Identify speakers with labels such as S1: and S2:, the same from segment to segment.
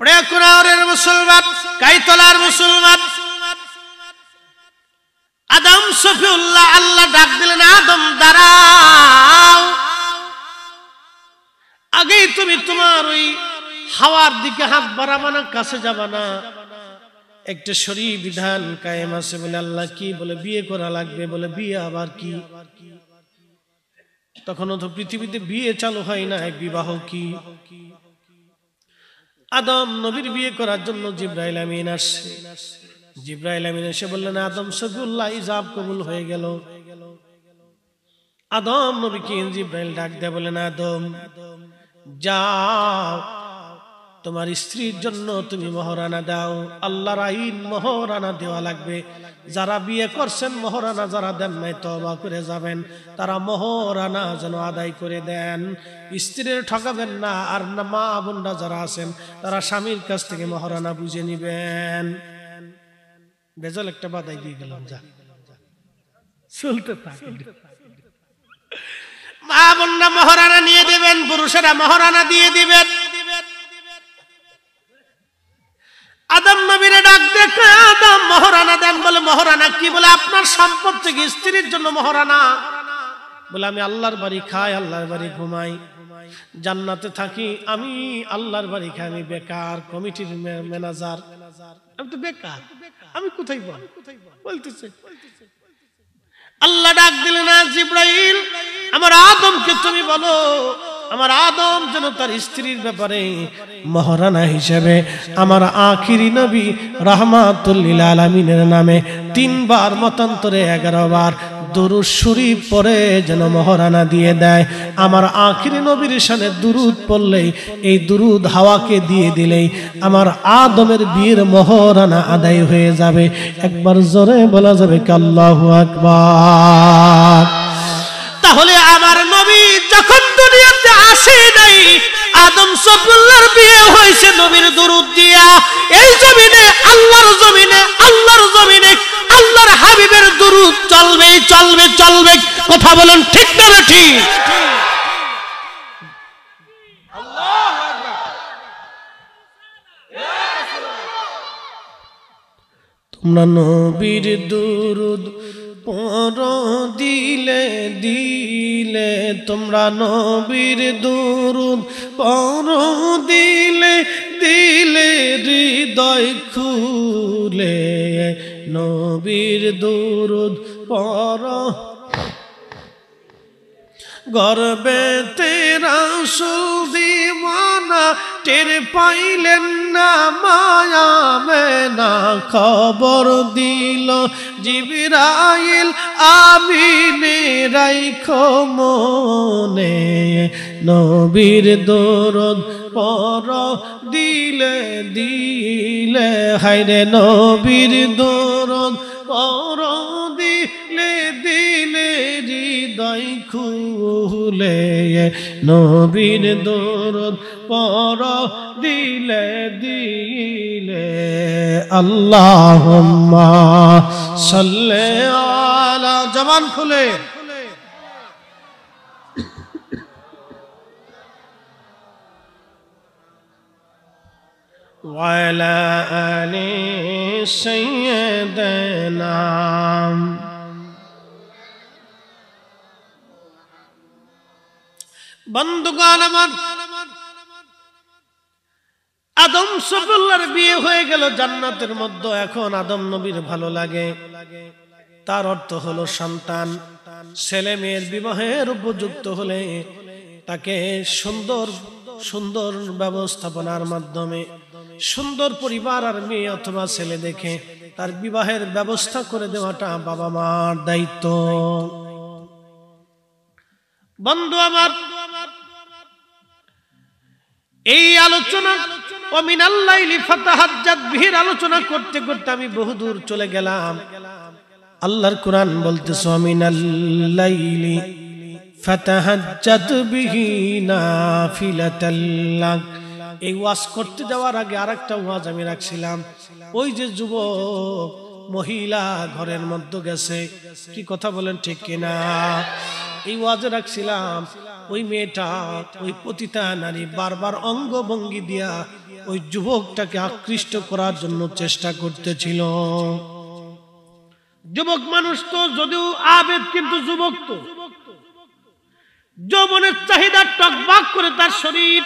S1: প্রেকুরারের মুসলমান, কাইতলার মুসলমান, আদম সফিউল্লাহ আল্লাহ ডাক দিলেন, আদম দাঁড়াও, আগেই তুমি তোমার ওই হাওয়ার দিকে হাত বাড়াবা না, কাছে যাবা না। একটা শরীর বিধান কায়েম আছে বলে আল্লাহ কি বলে বিয়ে করা লাগবে, বলে বিয়ে আবার কি? তখনও তো পৃথিবীতে বিয়ে চালু হয় না, বিবাহ কি? আদম নবীর বিয়ে করার জন্য জিবরাইল আমিন আসছে। জিবরাইল আমিন এসে বললেন, আদম সফিউল্লাহ ইজাব কবুল হয়ে গেল। আদম নবীকে জিবরাইল ডাক দেয়, বলেন, আদম যাও, তোমার স্ত্রীর জন্য তুমি মহরানা দাও। আল্লাহর আইন মহরানা দেওয়া লাগবে। যারা বিয়ে করছেন মহরানা যারা দেন নাই তওবা করে যাবেন, তারা মহরানা যেন আদায় করে দেন। স্ত্রীর ঠকাবেন না। আর না মা বোনরা যারা আছেন তারা স্বামীর কাছ থেকে মহরানা বুঝে নিবেন। বেজাল একটা বাধাই দিয়ে গেলাম, যা চলতে থাকে। মা বোনরা মহরানা নিয়ে দেবেন, পুরুষেরা মহরানা দিয়ে দিবেন। আদম নবীরে ডাক দেখে, আদম মহরানা দেন। বলে মহরানা কি? বলে আপনার সম্পদ থেকে স্ত্রীর জন্য মহরানা। বলে আমি আল্লাহর বাড়ি খাই, আল্লাহর বাড়ি ঘুমাই, জান্নাতে থাকি, আমি আল্লাহর বাড়ি খাই, আমি বেকার, কমিটির ম্যানেজার, আমি তো বেকার, আমি কোথায় বলতেছে। আল্লাহ ডাক দিলেন, না জিবরাইল, আমার আদমকে তুমি বলো, আমার আদম যেন তার স্ত্রীর ব্যাপারে মহারানা হিসেবে আমার আখিরি নবী রাহমাতুল লিল আলামিনের নামে 3 বার মতান্তরে 11 বার দুরূদ শরীফ পড়ে যেন মহারানা দিয়ে দেয়। আমার আখিরি নবীর শানে দুরূদ পড়লেই, এই দুরূদ হাওয়াকে দিয়ে দিলেই আমার আদমের বিয়ের মহারানা আদায় হয়ে যাবে। একবার জোরে বলা যাবে কি আল্লাহু আকবার? তাহলে আমার নবী যখন দুনিয়াতে আসে নাই, আদম সফিউল্লাহর বিয়ে হয়েছে নবীর দুরূদ দিয়া। এই জমিনে, আল্লাহর জমিনে, আল্লাহর জমিনে আল্লাহর হাবিবের দুরূদ চলবে চলবে চলবে। কথা বলেন ঠিক না ঠিক? আল্লাহু আকবার। তোমরা নবীর দুরূদ পড়ো দিলে দিলে, তোমরা নবীর দুরূদ পড়ো দিলে দিলে, হৃদয় খুলে নবীর দুরূদ পড়ো। গর্বেতে রাসূল দিওয়ানা, টের পাইলেন না মায়া মেনা, খবর দিল জিবরাইল আমিনে, রাইখো মনে নবীর দরদ পড়ো দিলে দিলে। হায়রে নবীর দরদ পড়ো দিলে দিলে, হৃদয় খুলে নবীর দরদ পড়ো দিলে দিলে। আল্লাহুম্মা সাল্লি আলা, জবান খুলে ওয়ালা আলি সাইয়্যিদানা। বন্ধুগণ আমার, আদম সফিউল্লাহর বিয়ে হয়ে গেল জান্নাতের মধ্যে। এখন আদম নবীর ভালো লাগে, তার অর্থ হলো সন্তান। ছেলে মেয়ের বিবাহের উপযুক্ত হলে তাকে সুন্দর সুন্দর ব্যবস্থাপনার মাধ্যমে সুন্দর পরিবার আর মেয়ে অথবা ছেলে দেখে তার বিবাহের ব্যবস্থা করে দেওয়াটা বাবা মার দায়িত্ব। বন্ধু আমার, এই আলোচনা ওমিনাল লাইলি ফাতাহাজ্জাত বিহির আলোচনা করতে করতে আমি বহুদূর চলে গেলাম। আল্লাহর কোরআন বলতেছে ওমিনাল লাইলি ফাতাহাজ্জাত বিহি নাফিলাতাল লাক। এই ওয়াজ করতে যাওয়ার আগে আরেকটা ওয়াজ আমি রাখছিলাম। ওই যে যুবক মহিলা ঘরের মধ্যে গেছে, কি কথা বলেন ঠিক কিনা? এই ওয়াজে রাখছিলাম ওই মেয়েটা ওই পতিতা নারী বারবার অঙ্গভঙ্গি দিয়া ওই যুবকটাকে আকৃষ্ট করার জন্য চেষ্টা করতেছিল। যুবক মানুষ তো যদিও আবেদ, কিন্তু যুবক তো যৌবনের চাহিদা টকবাক করে তার শরীর।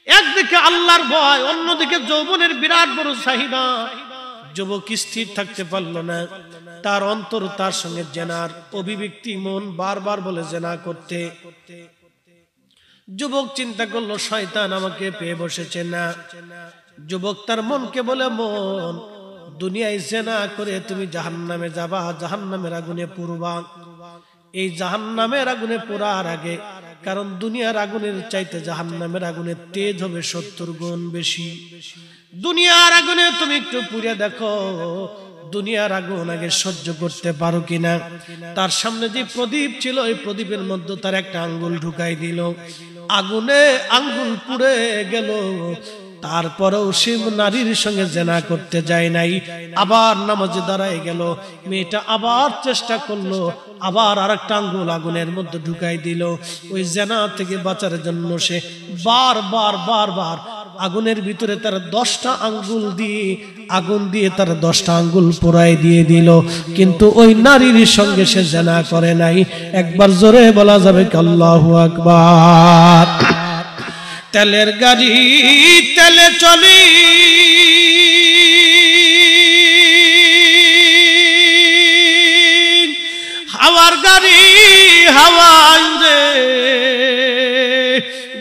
S1: একদিকে আল্লাহর ভয়, অন্যদিকে যৌবনের বিরাট বড় চাহিদা। যুবক স্থির থাকতে পারল না, তার অন্তর তার সঙ্গে জেনার অভিব্যক্তি, মন বারবার বলে জেনা করতে। যুবক চিন্তা করলো শয়তান আমাকে পেয়ে বসেছে না। যুবক তার মনকে বলে, মন, দুনিয়ায় জেনা করে তুমি জাহান্নামে যাবা, জাহান্নামের আগুনে পুড়বা। এই জাহান্নামের আগুনে পোড়ার আগে, কারণ দুনিয়ার আগুনের চাইতে জাহান্নামের আগুনের তেজ হবে 70 গুণ বেশি। দুনিয়ার আগুনে তুমি একটু পুড়ে দেখো, দুনিয়ার আগুন আগে সহ্য করতে পারো কিনা। তার সামনে যে প্রদীপ ছিল, ওই প্রদীপের মধ্যে তার একটা আঙ্গুল ঢুকাই দিল, আগুনে আঙ্গুল পুড়ে গেল। তারপরেও সে নারীর সঙ্গে জেনা করতে যায় নাই, আবার নামাজে দাঁড়ায় গেল। মেয়েটা আবার চেষ্টা করলো, আবার আরেকটা আঙ্গুল আগুনের মধ্যে ঢুকাই দিল। ওই জেনা থেকে বাঁচার জন্য সে বারবার আগুনের ভিতরে তার 10টা আঙ্গুল দিয়ে আগুন দিয়ে তার 10টা আঙ্গুল পোড়াই দিয়ে দিল, কিন্তু ওই নারীর সঙ্গে সে জেনা করে নাই। একবার জোরে বলা যাবে কি আল্লাহু আকবার। তেলের গাড়ি তেলে চলি, হাওয়ার গাড়ি হাওয়ায় রে,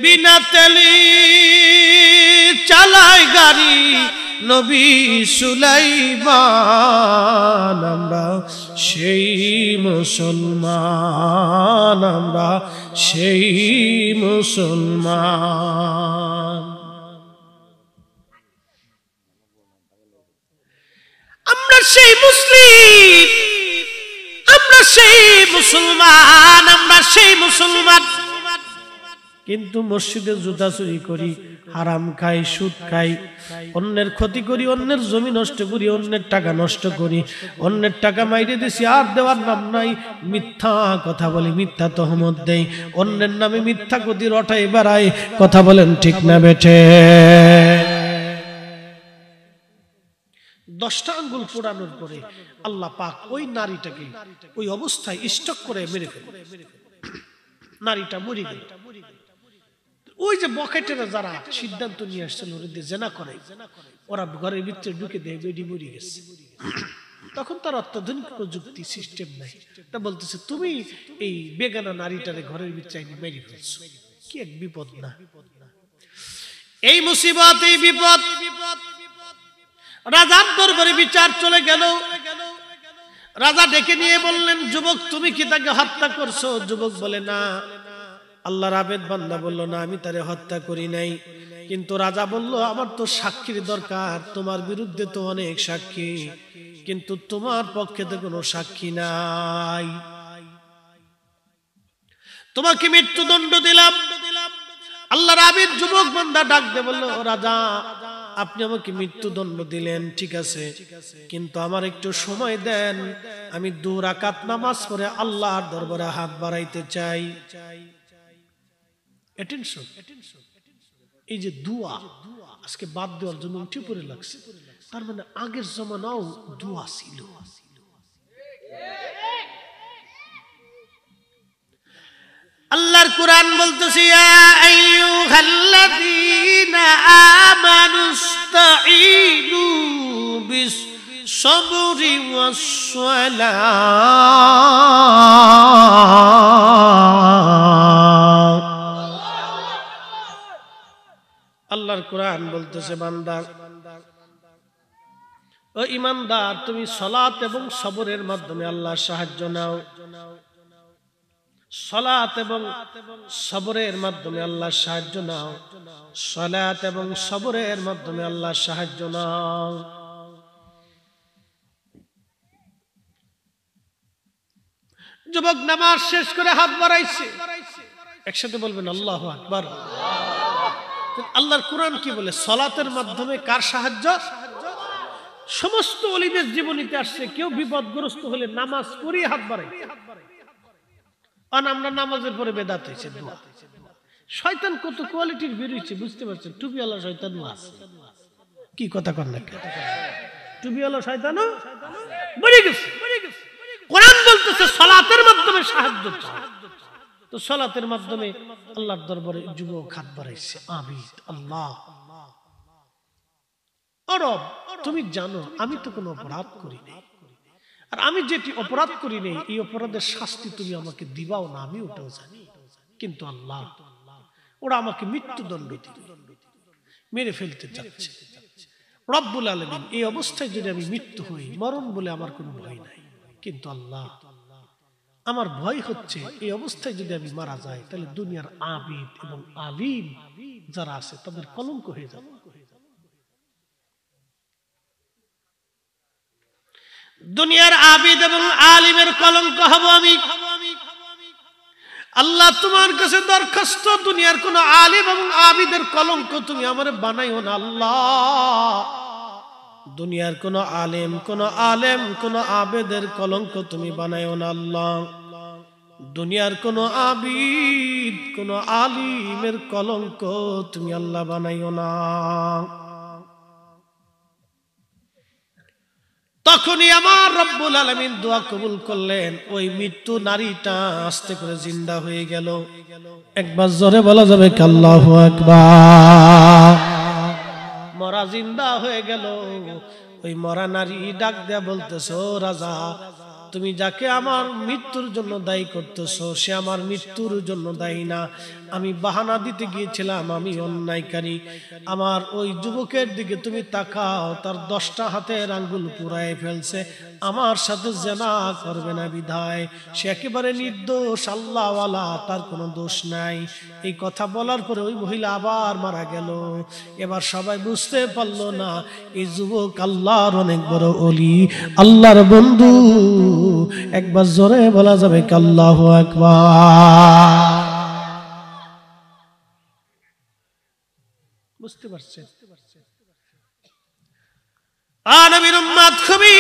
S1: বিনা তেলি চালায় গাড়ি নবী সুলাইমান। আমরা সেই মুসলমান, আমরা সেই মুসলমান, আমরা সেই মুসলিম, আমরা সেই মুসলমান, আমরা সেই মুসলমান। কিন্তু মসজিদে জুতা চুরি করি, হারাম খাই, সুদ খাই, অন্যের ক্ষতি করি, অন্যের জমি নষ্ট করি, অন্যের টাকা নষ্ট করি, অন্যের টাকা মাইরে দিছি আর দেওয়ার নাম নাই, মিথ্যা কথা বলি, মিথ্যা তহমত দেই, অন্যের নামে মিথ্যা ক্ষতি রটাই বেড়াই। কথা বলেন ঠিক না বেঠে? 10টা আঙ্গুল পোড়ানোর পরে আল্লাহ পাক ওই নারীটাকে ওই অবস্থায় স্টক করে মেরে ফেলে, নারীটা মরে গেল। ওই যে বকেটেরা যারা সিদ্ধান্ত নিয়ে আসছিল ওরা জেনা করে, ওরা ঘরের ভিতরে ঢুকে দেয় বেডি মরে গেছে। তখন তার অত্যাধুনিক প্রযুক্তি সিস্টেম নাই, তা বলতেছে তুমি এই বেগানা নারীটারে ঘরের ভিতরে মেরে ফেলছো, কি এক বিপদ না? এই মুসিবত, এই বিপদ রাজার দরবারে বিচার চলে গেল। রাজা ডেকে নিয়ে বললেন, যুবক তুমি কি তাকে হত্যা করছো? যুবক বলে, না। আল্লাহর আবেদ বান্দা বলল, না আমি তারে হত্যা করি নাই। কিন্তু রাজা বলল, আমার তো সাক্ষীর দরকার, তোমার বিরুদ্ধে তো অনেক সাক্ষী, কিন্তু তোমার পক্ষে তো কোনো সাক্ষী নাই, তোমাকে মৃত্যুদণ্ড দিলাম। আল্লাহর আবেদ যুবক বান্দা ডাক দিয়ে বলল, রাজা আপনি আমাকে মৃত্যুদণ্ড দিলেন, ঠিক আছে, কিন্তু আমার একটু সময় দেন, আমি 2 রাকাত নামাজ পড়ে আল্লাহর দরবারে হাত বাড়াইতে চাই। অ্যাটেনশন, এই যে দুয়া আজকে বাদ দেওয়ার জন্য উঠে পড়ে লাগছে, তার মানে আগের জমানাও দুয়া ছিল। আল্লাহর কোরআন বলতেছে, ইয়া আইয়ুহাল্লাযীনা আমানুস্তাঈনু বিস-সাবরি ওয়াস-সালাহ। আল্লাহর কোরআন বলতেছে, বান্দা ও ঈমানদার, তুমি সালাত এবং সবরের মাধ্যমে আল্লাহর সাহায্য নাও। সালাত এবং সবরের মাধ্যমে আল্লাহর সাহায্য নাও, সালাত এবং সবরের মাধ্যমে আল্লাহর সাহায্য নাও। যুবক নামাজ শেষ করে হাত বাড়াইছে, একসাথে বলবেন আল্লাহু আকবার। আল্লাহর কোরআন কি বলে? সালাতের মাধ্যমে কার সাহায্য? সমস্ত ওলিদের জীবনীতে আসছে, কেউ বিপদগ্রস্ত হলে নামাজ পড়িয়ে হাত বাড়ায়। আর আমরা নামাজের পরে বেদাত হয়েছে দোয়া। শয়তান কত কোয়ালিটির বের হয়েছে বুঝতে পারছেন? টুপিওয়ালা শয়তানও আছে। কি কথা কন না, টুপিওয়ালা শয়তানও বেড়ে গেছে। কোরআন বলতেছে সালাতের মাধ্যমে সাহায্য চাও, তো সালাতের মাধ্যমে আল্লাহর দরবারে যুবক হাত বাড়াইছে। আবিদ আল্লাহ, ও রব তুমি জানো আমি তো কোনো অপরাধ করি নাই, আর আমি যেটি অপরাধ করি নাই এই অপরাধের শাস্তি তুমি আমাকে দিবাও না, আমি ওটাও জানি। কিন্তু আল্লাহ ওরা আমাকে মৃত্যুদণ্ড দিবে, মেরে ফেলতে চাচ্ছে। রব্বুল আলামিন এই অবস্থায় যদি আমি মৃত্যু হই, মরণ বলে আমার কোনো ভয় নাই, কিন্তু আল্লাহ আমার ভয় হচ্ছে এই অবস্থায় যদি আমি মারা যাই তাহলে দুনিয়ার আবিদ এবং আলিম যারা আছে তাদের কলঙ্ক হয়ে যাবে। দুনিয়ার আবিদ এবং আলিমের কলঙ্ক হব আমি। আল্লাহ তোমার কাছে দরখাস্ত, দুনিয়ার কোন আলিম এবং আবিদের কলঙ্ক তুমি আমারে বানাইও না আল্লাহ। দুনিয়ার কোন আলেম কোন আবেদের কলঙ্ক তুমি বানাইও না আল্লাহ। দুনিয়ার কোন আবিদ কোন আলিমের কলঙ্ক তুমি আল্লাহ বানাইও না। তখনই আমার রব্বুল আলামিন দোয়া কবুল করলেন। ওই মৃত্যু নারীটা আস্তে করে জিন্দা হয়ে গেল। একবার জোরে বলা যাবে কি আল্লাহু আকবার। মরা জিন্দা হয়ে গেল। ওই মরা নারী ডাক দেয়া বলতেছো, রাজা তুমি যাকে আমার মৃত্যুর জন্য দায়ী করতেছো সে আমার মৃত্যুর জন্য দায়ী না। আমি বাহানা দিতে গিয়েছিলাম আমি অন্যায়কারী। আমার ওই যুবকের দিকে তুমি তাকাও, তার 10টা হাতের আঙ্গুল পুরায় ফেলছে, আমার সাথে জেনা করবে না বিধায় সে একেবারে নির্দোষ, আল্লাহওয়ালা, তার কোনো দোষ নাই। এই কথা বলার পরে ওই মহিলা আবার মারা গেল। এবার সবাই বুঝতে পারলো না এই যুবক আল্লাহর অনেক বড় ওলি, আল্লাহর বন্ধু। একবার জোরে বলা যাবে কি আল্লাহু আকবার। বুঝতে পারছেন? নবীর উম্মত খুবই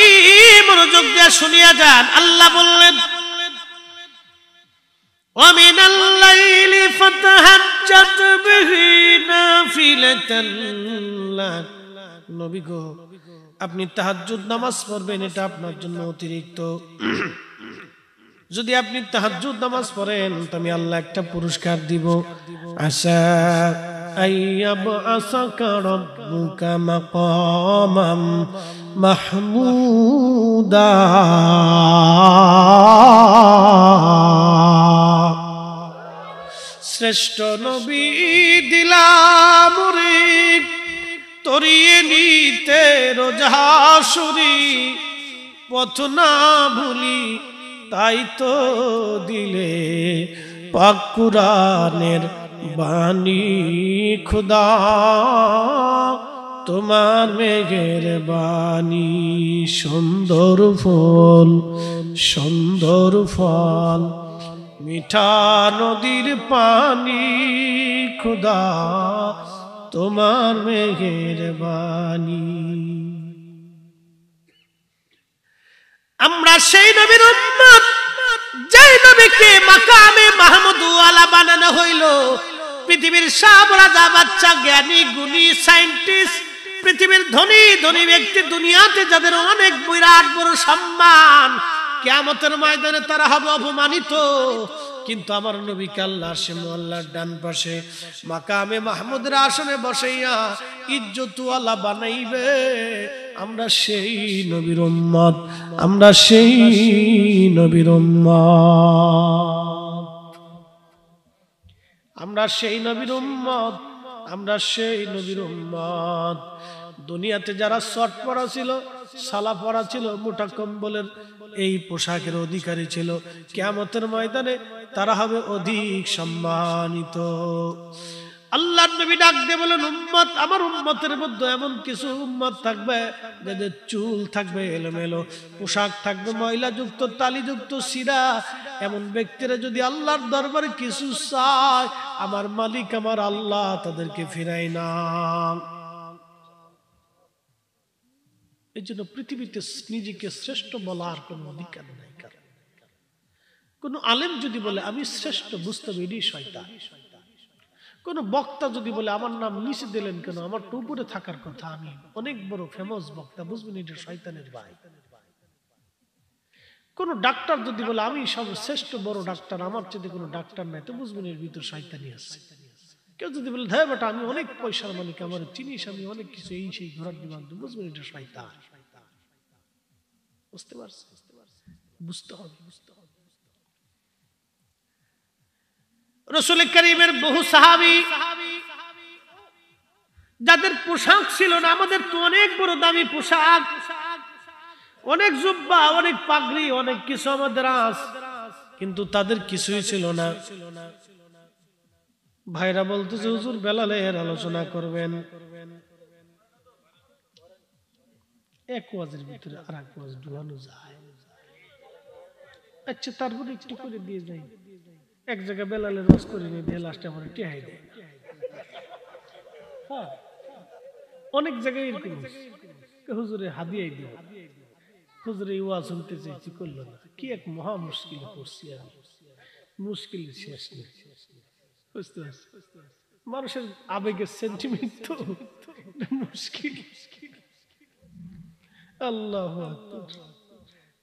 S1: মনোযোগ দিয়ে শুনিয়া যান। আল্লাহ বললেন وَمِنَ اللَّيْلِ فَتَهَجَّدْ بِهِ نَافِلَةً لَكَ। নবী গো আপনি তাহাজ্জুদ নামাজ পড়বেন, এটা আপনার জন্য অতিরিক্ত। যদি আপনি তাহাজ্জুদ নামাজ পড়েন তো আমি আল্লাহ একটা পুরস্কার দিব। আসা আইয়াবআসাকা রাব্বুকা মাকামাম মাহমুদা। শ্রেষ্ঠ নবী দিলাম রে তরিয়ে নিতে রোজাসুরি, পথ না ভুলি তাই তো দিলে পাক কুরআনের বাণী। খুদা তোমার মেঘের বাণী, সুন্দর ফল সুন্দর ফল মিঠা নদীর পানি, খুদা তোমার মেঘের বাণী। আমরা সেই নবীর উম্মত যে নবীকে মাকামে মাহমুদ ওয়ালা বানানো হইল। পৃথিবীর সব রাজা বাচ্চা জ্ঞানী গুণী সায়েন্টিস্ট, পৃথিবীর ধনী ধনী ব্যক্তি, দুনিয়াতে যাদের অনেক বিরাট বড় সম্মান, কিয়ামতের ময়দানে তারা হবে অপমানিত। কিন্তু আমার নবীকে আল্লাহ আল্লাহর ডান পাশে মাকামে মাহমুদের আসনে বসাইয়া ইজ্জতওয়ালা বানাইবে। আমরা সেই নবীর উম্মত, আমরা সেই নবীর উম্মত, আমরা সেই নবীর উম্মত, আমরা সেই নবীর উম্মত। দুনিয়াতে যারা শর্ট পরা ছিল, সালা পরা ছিল, মোটা কম্বলের এই পোশাকের অধিকারী ছিল, কিয়ামতের ময়দানে তারা হবে অধিক সম্মানিত। আল্লাহর নবী ডাক দিয়ে বলেন, উম্মত, আমার উম্মতের মধ্যে এমন কিছু উম্মত থাকবে যাদের চুল থাকবে এলোমেলো, পোশাক থাকবে ময়লাযুক্ত, তালিযুক্ত, সিরা। এমন ব্যক্তিরা যদি আল্লাহর দরবারে কিছু চায়, আমার মালিক আমার আল্লাহ তাদেরকে ফিরায় না। এই জন্য পৃথিবীতে নিজেকে শ্রেষ্ঠ বলার কোন অধিকার নাই। কোন আলেম যদি বলে আমি শ্রেষ্ঠ, বুঝতে হবে এটাই শয়তান। কোন বক্তা যদি বলে আমার নাম নিচে দিলেন কেন, আমার তো উপরে থাকার কথা, আমি অনেক বড় ফেমাস বক্তা, বুঝবেন এটা শয়তানের ভাই। কোন ডাক্তার যদি বলে আমি সর্বশ্রেষ্ঠ বড় ডাক্তার, আমার চেয়ে কোনো ডাক্তার নাই, তো বুঝবেন এর ভিতর শয়তানি আছে। কেউ যদি বলে হ্যাঁ বেটা আমি অনেক পয়সার মালিক, আমার চিনিস আমি অনেক কিছু এই সেই ঘোরার দিবান, তো বুঝবেন এটা শয়তান। বুঝতে পারছেন? বুঝতে হবে। রাসূল কারীমের বহু সাহাবী যাদের পোশাক ছিল না, আমাদের তো অনেক বড় দামি পোশাক, অনেক জুব্বা, অনেক পাগড়ি, অনেক কিছু আমাদের আছে, কিন্তু তাদের কিছুই ছিল না। ভাইরা বলতেছে হুজুর বেলালের আলোচনা করবেন, এক ওয়াজের ভিতরে আর এক ওয়াজ ঢুকানো যায়। আচ্ছা তারপরে একটু করে দিয়ে যাই, এক জায়গায় বেলালের ওয়াজ করে নিয়ে দিয়ে লাস্টে আমার টেহাই দেয়। হ্যাঁ, অনেক জায়গায় এরকম হুজুরে হাদিয়াই দিও, হুজুরে ওয়াজ শুনতে চাইছি করলো না, কি এক মহা মুশকিলে পড়ছি আমি, মুশকিলের শেষ নেই। বুঝতে পারছি, মানুষের আবেগের সেন্টিমেন্ট তো মুশকিল। আল্লাহু আকবার,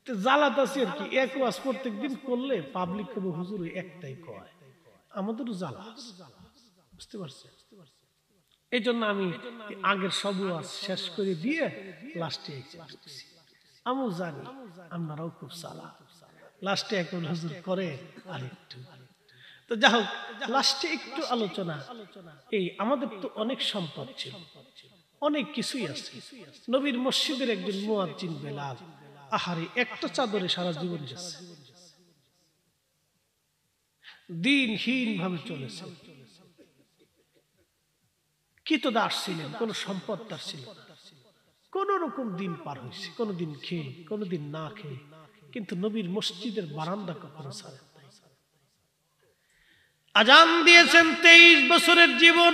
S1: জালাত আছে আর কি, এক ওয়াজ প্রত্যেকদিন করলে পাবলিক কবে হুজুর একটাই কয়, আমাদেরও জ্বালা। বুঝতে পারছি, এই জন্য আমি আগের সব ওয়াজ শেষ করে দিয়ে লাস্টে ঢুকছি। আমিও জানি আপনারাও খুব জ্বালা, লাস্টে এখন হুজুর করে আর একটু। তো যাই হোক, লাস্টে একটু আলোচনা, এই আমাদের তো অনেক সম্পদ ছিল, অনেক কিছুই আছে। নবীর মসজিদের একজন মুয়াজ্জিন বেলাল, আহারে একটা চাদরে সারা জীবন গেছে, দিনহীন ভাবে চলেছে, কৃতদাস ছিলেন, কোন সম্পদ তার ছিল না, কোন রকম দিন পার হয়েছে, কোনদিন খেয়ে কোনদিন না খেয়ে, কিন্তু নবীর মসজিদের বারান্দা কখনো ছাড়েন নাই। আজান দিয়েছেন 23 বছরের জীবন।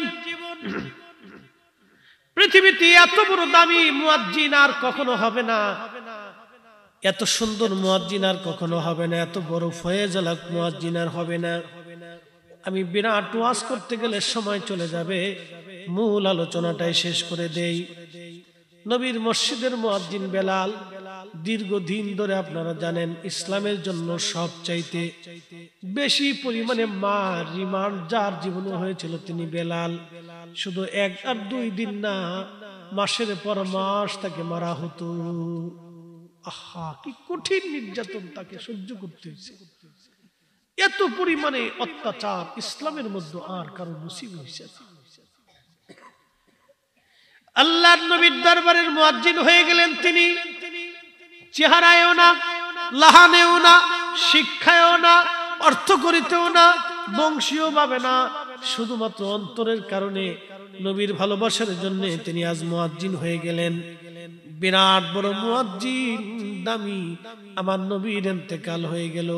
S1: পৃথিবীতে এত বড় দামি মুয়াজ্জিন আর কখনো হবে না, এত সুন্দর মুয়াজ্জিন আর কখনো হবে না, এত বড় ফয়েজালা মুয়াজ্জিন আর হবে না। আমি বিরাট ওয়াজ করতে গেলে সময় চলে যাবে, মূল আলোচনাটাই শেষ করে দেই। নবীর মসজিদের মুয়াজ্জিন বেলাল দীর্ঘদিন ধরে আপনারা জানেন ইসলামের জন্য সবচাইতে বেশি পরিমাণে মার রিমান্ড যার জীবনে হয়েছিল তিনি বেলাল। শুধু 1 আর 2 দিন না, মাসের পর মাস তাকে মারা হতো। আহা, কি কঠিন নির্যাতন তাকে সহ্য করতে হয়েছে, এত পরিমাণে অত্যাচার ইসলামের মধ্যে আর কারো নসিব হয়েছে। আল্লাহর নবীর দরবারের মুয়াজ্জিন হয়ে গেলেন তিনি, চেহারায়ও না, লাহানেও না, শিক্ষায়ও না, অর্থ করিতেও না, বংশীয় ভাবে না, শুধুমাত্র অন্তরের কারণে নবীর ভালোবাসার জন্য তিনি আজ মুয়াজ্জিন হয়ে গেলেন। বিরাট বড় মুয়াজ্জিন, দামি আমার নবীর ইন্তেকাল হয়ে গেল।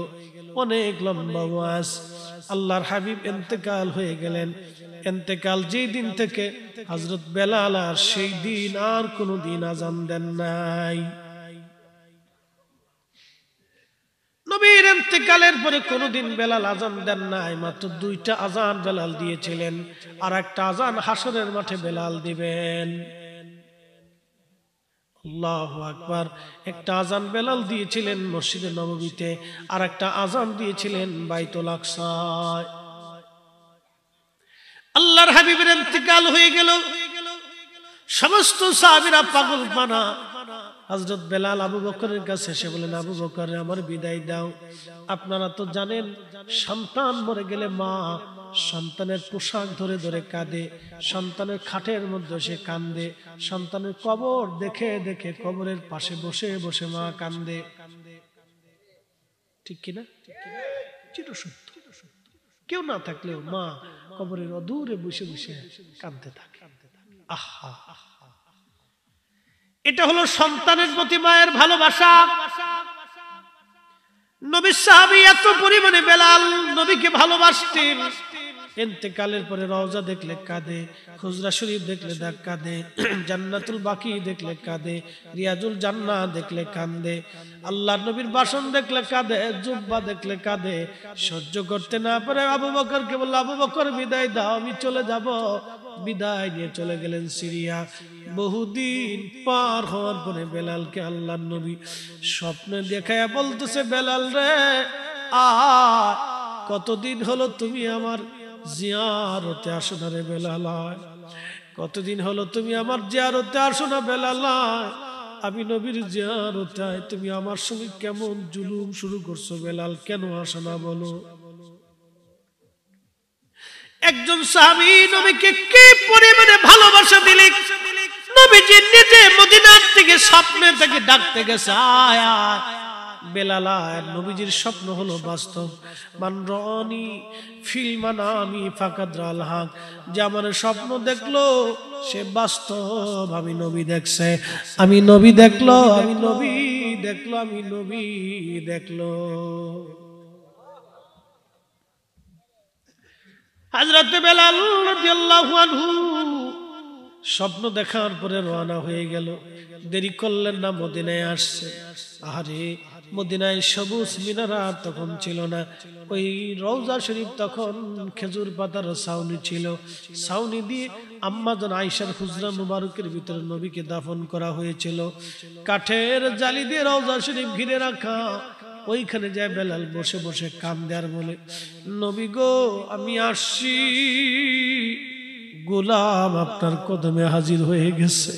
S1: অনেক লম্বা ওয়াজ, আল্লাহর হাবিব ইন্তেকাল হয়ে গেলেন। ইন্তেকাল যেই দিন থেকে হযরত বেলাল আর সেই দিন আর কোনদিন আজান দেন নাই। নবীর ইন্তেকালের পরে কোনদিন বেলাল আজান দেন নাই, মাত্র 2টা আজান বেলাল দিয়েছিলেন, আর একটা আজান হাসরের মাঠে বেলাল দিবেন। আল্লাহু আকবার। একটা আজান বেলাল দিয়েছিলেন মসজিদে নববীতে, আর একটা আজান দিয়েছিলেন বাইতুল আকসায়। আল্লাহর হাবিবের ইন্তেকাল হয়ে গেল, সমস্ত সাহাবীরা পাগলপানা। হযরত বেলাল আবু বকরের কাছে এসে বলেন, আবু বকর আমার বিদায় দাও। আপনারা তো জানেন সন্তান মরে গেলে মা সন্তানের পোশাক ধরে ধরে কাঁদে, সন্তানের খাটের মধ্যে সে কান্দে, সন্তানের কবর দেখে দেখে কবরের পাশে বসে বসে মা কান্দে। ঠিক কিনা? চিরসত্য। কেউ না থাকলেও মা কবরের অদূরে বসে বসে কাঁদতে থাকে। আহা, এটা হলো সন্তানের প্রতি মায়ের ভালোবাসা। নবীর সাহাবী এত পরিমাণে বেলাল নবীকে ভালোবাসতেন, ইন্তেকালের পরে রওজা দেখলে কাঁদে, হুজরা শরীফ দেখলে কাঁদে, জান্নাতুল বাকি দেখলে কাঁদে, রিয়াজুল জান্নাহ দেখলে কাঁদে, আল্লাহর নবীর বাসন দেখলে কাঁদে, জুব্বা দেখলে কাঁদে। সহ্য করতে না পারে আবু বকরকে বলল, আবু বকর বিদায় দাও, আমি চলে যাব। বিদায় নিয়ে চলে গেলেন সিরিয়া। বহুদিন পার হওয়ার পরে বেলালকে আল্লাহর নবী স্বপ্নে দেখায়া বলতেছে, বেলাল রে কতদিন হলো তুমি আমার জিয়ারতে আসো না রে বেলাল, কতদিন হলো তুমি আমার জিয়ারতে আসো না বেলাল, আমি নবীর জিয়ারতে আই, তুমি আমার সঙ্গে কেমন জুলুম শুরু করছো বেলাল, কেন আসো না বলো। একজন সাহাবী নবীকে কি পরিমাণে ভালোবাসা দিলেন, নবীজি নিজে মদিনার থেকে স্বপ্নে থেকে ডাকতে গেছে, আয় আয় বেলাল আয়। নবীজির স্বপ্ন হলো বাস্তব। মান রানি ফিল মানামি ফাকাদ রাল হক, যে আমার স্বপ্ন দেখলো সে বাস্তব, আমি নবী দেখছে, আমি নবী দেখলো, আমি নবী দেখলো, আমি নবী দেখলো। হযরত বেলাল রাদিয়াল্লাহু আনহু স্বপ্ন দেখার পরে রওনা হয়ে গেল, দেরি করলেন না, মদিনায় আসছে। আরে মদিনায় সবুজ মিনারাত তখন ছিল না, ওই রওজা শরীফ তখন খেজুর পাতার ছাউনি ছিল, ছাউনি দিয়ে আম্মাজান আয়েশার হুজরা মুবারকের ভিতরে নবীকে দাফন করা হয়েছিল। কাঠের জালি দিয়ে রওজা শরীফ ঘিরে রাখা, ওইখানে যায় বেলাল বসে বসে কান্দে আর বলে, নবী গো আমি আসছি, গোলাম আপনার কদমে হাজির হয়ে গেছে,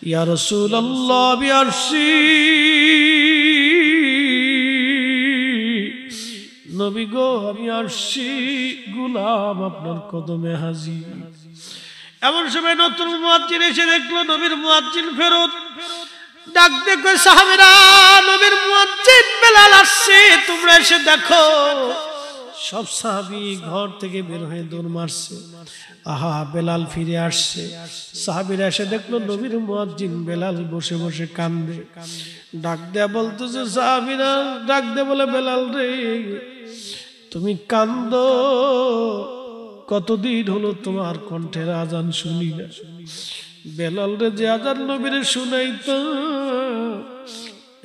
S1: ইয়া রাসূলুল্লাহ আমি আসছি, নবী গো আমি আসছি, গোলাম আপনার কদমে হাজির। এমন সময় নতুন মুয়াজ্জিন এসে দেখলো নবীর মুয়াজ্জিন ফেরত, ডাক দেখো সাহাবীরা, নবীর মুয়াজ্জিন বেলাল আসছে, তোমরা এসে দেখো। সব সাহাবী ঘর থেকে বের হয়ে দৌড় মারছে, আহা বেলাল ফিরে আসছে। সাহাবীরা এসে দেখলো নবীর মুয়াজ্জিন বেলাল বসে বসে কান্দে। ডাক দেয়া বলতেছে সাহাবীরা, ডাক দে বলে, বেলাল রে তুমি কান্দো, কতদিন হলো তোমার কণ্ঠের আজান শুনি না। বেলাল রে যে আজান নবীরে শুনাইতো,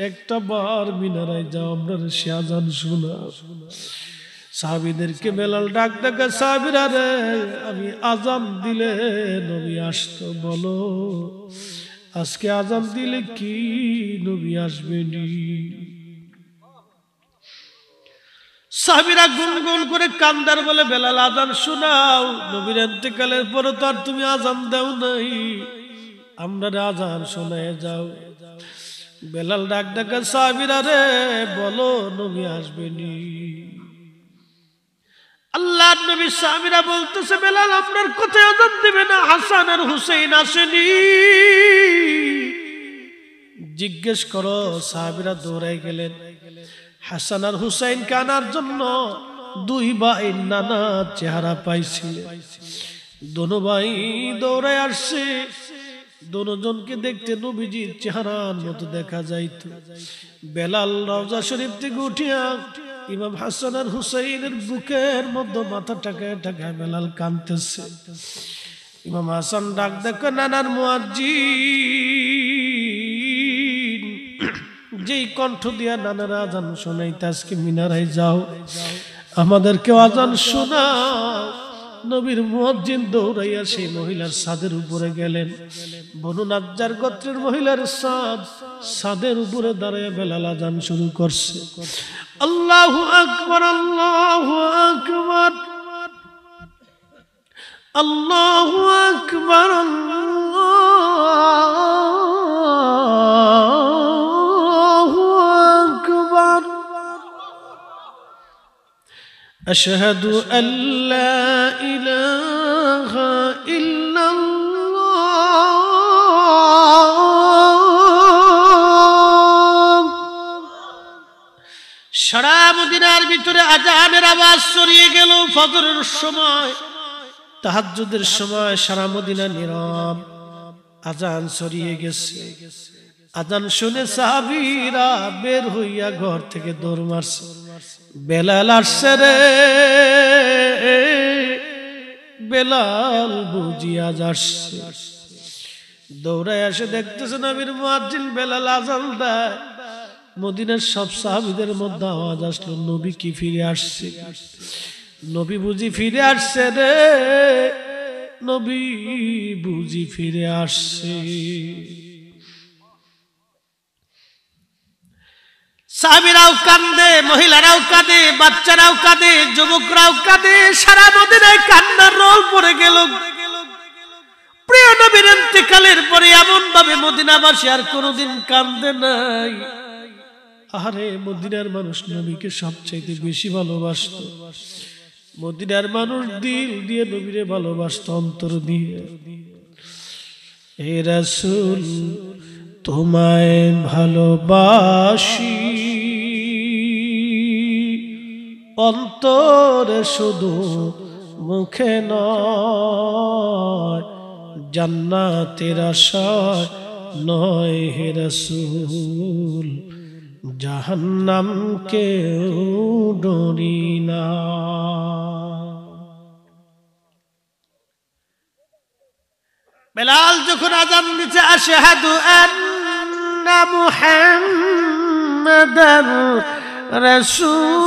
S1: একটা বার মিনারায় যাও, আমরা সে আজান শোনা। সাহাবীদেরকে বেলাল ডাক ডাকা, সাহাবীরা রে আমি আজান দিলে নবী আসতো, বলো আজকে আজান দিলে কি নবী আসবেনি? সাহাবীরা গুনগুন করে কান্দার বলে, বেলাল আজান শোনাও, নবীর ইন্তেকালের পরে তো আর তুমি আজান দাও নাই, আমরা আজান শোনায় যাও। বেলাল ডাক ডাকা, সাহাবীরা রে বলো নবী আসবেনি? আল্লাহর নবী সাহাবীরা বলতেছে, বেলাল আপনার কোথায় আজান দিবে না, হাসান আর হুসাইন আসেনি, জিজ্ঞেস করো। সাহাবীরা দৌড়াই গেলেন, হাসান আর হুসাইন কানার জন্য দুই ভাই নানা চেহারা পাইছিল, দোনো ভাই দৌড়ায় আসছে, দোনোজনকে দেখতে নবীজির চেহারার মতো দেখা যাইত। বেলাল রওজা শরীফ থেকে উঠিয়া ইমাম হাসান আর হুসাইনের বুকের মধ্যে মাথা ঠাকায় ঠাকায় বেলাল কাঁদতেছে। ইমাম হাসান ডাক দেখো, নানার মুয়াজ্জিন, যেই কণ্ঠ দিয়া নানার আজান শোনাইতে আজকে মিনারায় যাও, আমাদেরকে আজান শোনাও। নবীর মুয়াজ্জিন দৌড়াইয়া সেই মহিলার ছাদের উপরে গেলেন। বনু নাজ্জার গোত্রের মহিলার ছাদের উপরে দাঁড়াইয়া বেলাল আজান শুরু করছে, আল্লাহু আকবার, আল্লাহু আকবার, আল্লাহু আকবার, আল্লাহু আকবার, আশহাদু আল্লা ইলাহা ইল্লাল্লাহ। সারা মদিনার ভিতরে আজানের আওয়াজ ছড়িয়ে গেল। ফজরের সময়, তাহাজ্জুদের সময় সারা মদিনা নীরব, আজান ছড়িয়ে গেছে। আজান শুনে সাহাবীরা বের হইয়া ঘর থেকে দৌড় মারছে, বেলাল আসছে রে, বেলাল বুঝি আজ আসছে। দৌড়ায় এসে দেখতেছে নবীর মুয়াজ্জিন বেলাল আযান দেয়। মদিনার সব সাহাবীদের মধ্যে আওয়াজ আসলো, নবী কি ফিরে আসছে? নবী বুঝি ফিরে আসছে রে, নবী বুঝি ফিরে আসছে। সাহাবীরাও কাঁদে, মহিলারাও কাঁদে, বাচ্চারাও কাঁদে, যুবকরাও কাঁদে, সারা মদিনায় কান্নার রোল পড়ে গেল। প্রিয় নবীর ইন্তেকালের পরে এমন ভাবে মদিনাবাসী আর কোনোদিন কাঁদে নাই। আরে মদিনার মানুষ নবীকে সবচাইতে বেশি ভালোবাসতো। মদিনার মানুষ দিল দিয়ে নবীরে ভালোবাসতো, অন্তর দিয়ে। হে রাসূল তোমায় ভালোবাসি, অন্তরে শুধু মুখে নয়, জান্নাতের আশায় নয় হে রাসূল, জাহান্নাম কেউ ডরি না। বেলাল যখন আযান দিতে আশহাদু আন্না মুহাম্মাদার রাসূল,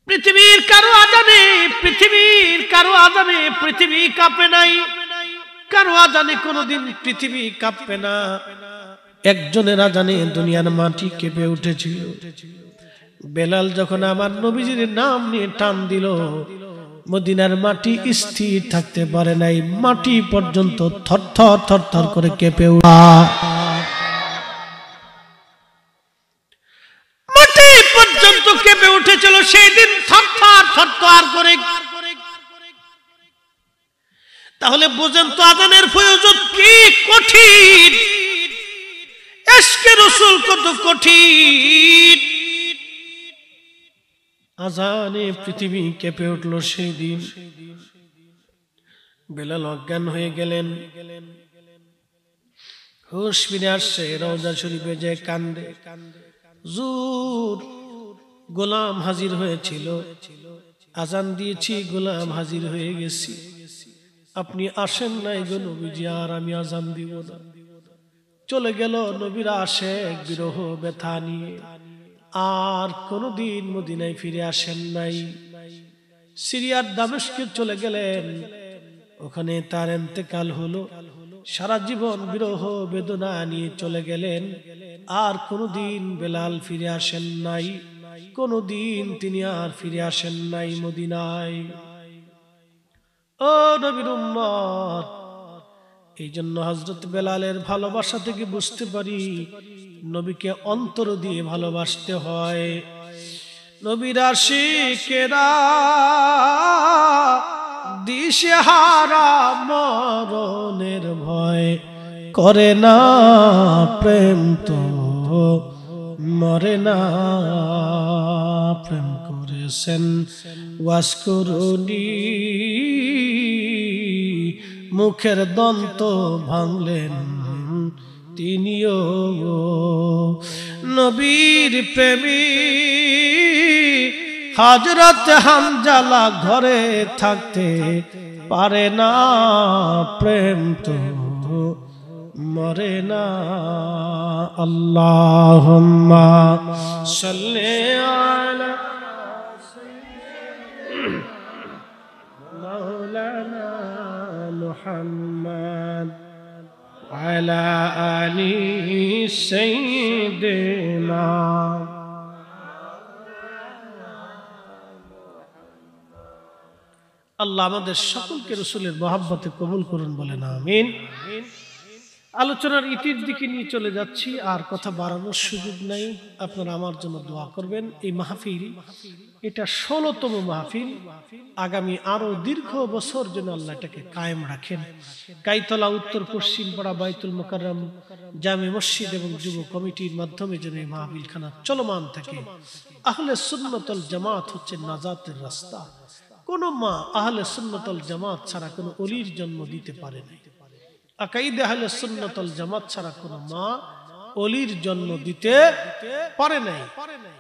S1: পৃথিবীর কারো আযানে, পৃথিবীর কারো আযানে পৃথিবী কাঁপে নাই, কারো আযানে কোনোদিন পৃথিবী কাঁপবে না। একজনের আযানে দুনিয়ার মাটি কেঁপে উঠেছিল। বেলাল যখন আমার নবীজির নাম নিয়ে টান দিল, মদিনার মাটি স্থির থাকতে পারে নাই, মাটি পর্যন্ত থরথর থরথর করে কেঁপে উঠল। মাটি পর্যন্ত কেঁপে উঠেছিল সেই দিন থরথর থরথর করে। তাহলে বুঝেন তো আযানের ফয়জত কি কঠিন, ইশকে রাসূল কত কঠিন। আযানে পৃথিবী কেঁপে উঠল সেই দিন। বেলাল অজ্ঞান হয়ে গেলেন, হুঁশ ফিরে আসছে, রওজা শরীফে যে কান্দে। হুজুর গোলাম হাজির হয়েছিল, আযান দিয়েছি, গোলাম হাজির হয়ে গেছি, আপনি আসেন নাই গো নবীজি, আর আমি আযান দিব না। চলে গেল নবীর আশিক বিরহ ব্যথা নিয়ে, আর কোনদিন মদিনায় ফিরে আসেন নাই। সিরিয়ার দামেস্কে চলে গেলেন, ওখানে তার ইন্তেকাল হলো। সারা জীবন বিরহ বেদনা নিয়ে চলে গেলেন, আর কোনদিন বেলাল ফিরে আসেন নাই, কোনদিন তিনি আর ফিরে আসেন নাই মদিনায়। ও নবীর উম্মত, এই জন্য হযরত বেলালের ভালোবাসা থেকে বুঝতে পারি নবীকে অন্তর দিয়ে ভালোবাসতে হয়। নবীর আশিকেরা দিশেহারা মরণের ভয় করে না, প্রেম তো মরে না। প্রেম করেছেন ওয়াসকরুনি, মুখের দন্ত ভাঙলেন তিনিও। নবীর প্রেমী হযরত হামজালা ঘরে থাকতে পারে না, প্রেম তো মরে না। আল্লাহুম্মা সাল্লি আলা মাওলানা মুহাম্মদ আলা আলি সাইয়্যিদিনা। আল্লাহ আমাদের সকলকে রাসূলের মহব্বতে কবুল করুন, বলেন আমিন। আলোচনার ইতির দিকে নিয়ে চলে যাচ্ছি, আর কথা বাড়ানোর সুযোগ নাই। আপনারা আমার জন্য দোয়া করবেন। এই মাহফিল এটা 16তম মাহফিল। আগামী আরো দীর্ঘ বছর যেন আল্লাহ এটাকে কায়েম রাখেন। গাইতলা উত্তর পশ্চিম পাড়া বাইতুল মুকাররম জামে মসজিদ এবং যুব কমিটির মাধ্যমে যেন এই মাহফিলখানা চলমান থাকে। আহলে সুন্নাত ওয়াল জামাত হচ্ছে নাজাতের রাস্তা। কোন মা আহলে সুন্নাত ওয়াল জামাত ছাড়া কোন ওলির জন্ম দিতে পারে না। আকাইদে আহলে সুন্নাত ওয়াল জামাত ছাড়া কোন মা ওলির জন্ম দিতে পারে নাই।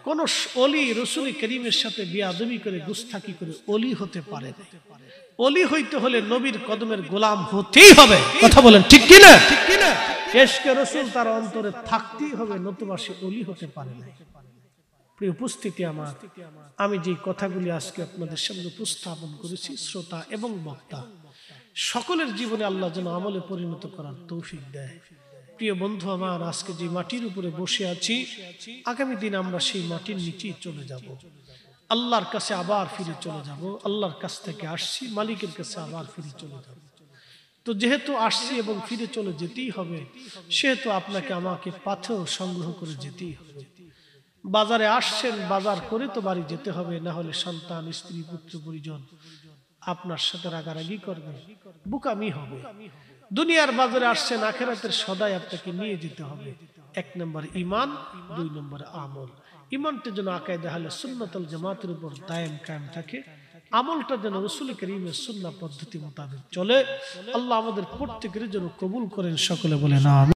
S1: কোন ওলি রাসূল করিমের সাথে বেয়াদবি করে গুস্তাখি করে ওলি হতে পারে না। ওলি হইতে হলে নবীর কদমের গোলাম হতেই হবে। কথা বলেন ঠিক কি না? ইশকে রাসূল তার অন্তরে থাকতেই হবে, নতুবা সে ওলি হতে পারে না। প্রিয় উপস্থিতি আমার, আমি যে কথাগুলি আজকে আপনাদের সামনে উপস্থাপন করেছি, শ্রোতা এবং বক্তা সকলের জীবনে আল্লাহ যেন আমলে পরিণত করার তৌফিক দেয়। প্রিয় বন্ধু আমার, আজকে যে মাটির উপরে বসে আছি, আগামী দিন আমরা সেই মাটির নিচেই চলে যাব, আল্লাহর কাছে আবার ফিরে চলে যাব। আল্লাহর কাছ থেকে আসছি, মালিকের কাছে আবার ফিরে চলে যাব। তো যেহেতু আসছি এবং ফিরে চলে যেতেই হবে, সেহেতু আপনাকে আমাকে পাথেও সংগ্রহ করে যেতেই হবে। বাজারে আসছেন, বাজার করে তো বাড়ি যেতে হবে, না হলে সন্তান, স্ত্রী, পুত্র, পরিজন আপনার সাথে রাগারাগি করবে, বোকামি হবে। দুনিয়ার বাজারে আসছেন, আখিরাতের সদাই আপনাকে নিয়ে যেতে হবে। 1 নম্বর ঈমান, 2 নম্বর আমল। ঈমানটা যেন আকাইদে আহলে সুন্নাত ওয়াল জামাতের উপর দায়েম কায়েম থাকে, আমলটা যেন রাসূল করিমের সুন্নাহ পদ্ধতি মোতাবেক চলে। আল্লাহ আমাদের প্রত্যেকের জন্য কবুল করেন, সকলে বলেন আমিন।